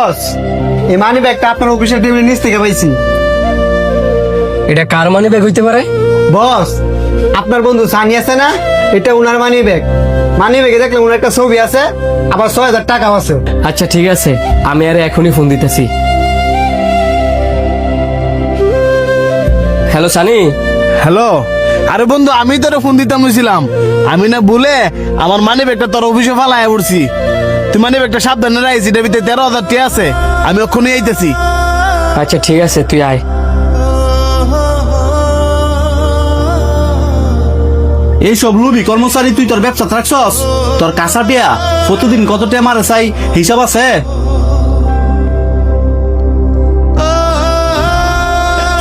বস, এই মানি ব্যাগটা আপনার অফিসের টেবিলের নিচ থেকে পাইছি। এটা কার মানি ব্যাগ হইতে পারে? বস, আপনার বন্ধু সানি আছে না, এটা উনার মানি ব্যাগ। মানি ব্যাগে দেখলে উনার একটা ছবি আছে, আবার ৬,০০০ টাকাও আছে। আচ্ছা ঠিক আছে, আমি আরে এখনই ফোন দিতেছি। হ্যালো সানি। হ্যালো, আরে বন্ধু আমি তোর ফোন দিতাম হয়েছিলাম। আমি না ভুলে আমার মানি ব্যাগটা তোর অফিসে ফালায় উঠছি। তুই মানি ব্যাগটা সাবধানে রাখিস, এটার ভিতরে ১৩,০০০ টাকা আছে। আমি ওখানে আইতেছি। আচ্ছা ঠিক আছে, তুই আয়। এইসব লুবি কর্মচারী তুই তোর ব্যবসা রাখছস? তোর কাঁচা টিয়া প্রতিদিন কত টিয়া মারে চাই হিসাব আছে?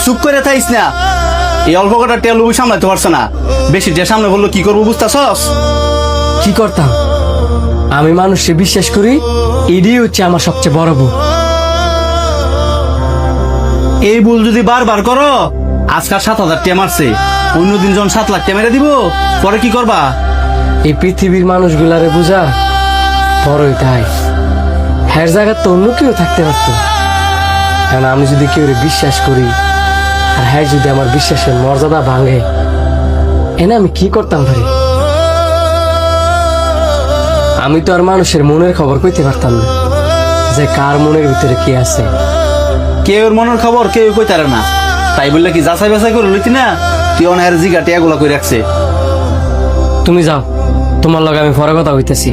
চুপ করে থাইস না। এই অল্প কটা টিয়া লুবি সামলাতে পারছে না, বেশি টিয়া সামনে বললো কি করবো বুঝতেছস? কি করতাম? আমি মানুষকে বিশ্বাস করি, এটাই হচ্ছে আমার সবচেয়ে বড় ভুল। এই ভুল যদি বারবার করো, আজকাল ৭,০০০ টিয়া মারছে, অন্যদিন যখন ৭,০০,০০০ টিয়া মেরে দিব, পরে কি করবা? এই পৃথিবীর মানুষগুলারে বুঝা বড়ই তাই। হ্যার জায়গা তো অন্য কেউ থাকতে পারতো, কারণ আমি যদি কেউ বিশ্বাস করি আর হ্যাঁ যদি আমার বিশ্বাসের মর্যাদা ভাঙে, এনে আমি কি করতাম পারি? আমি তো আর মানুষের মনের খবর কইতে পারতাম না, যে কার মনের ভিতরে কি আছে। কেউ মনের খবর কেউ কইতারে না, তাই বললে কি যাচাই বাছাই করে লইতি না? তুই অনাহের জিগা টিয়াগুলা করে রাখছে। তুমি যাও, তোমার লগে আমি পরে কথা হইতেছি।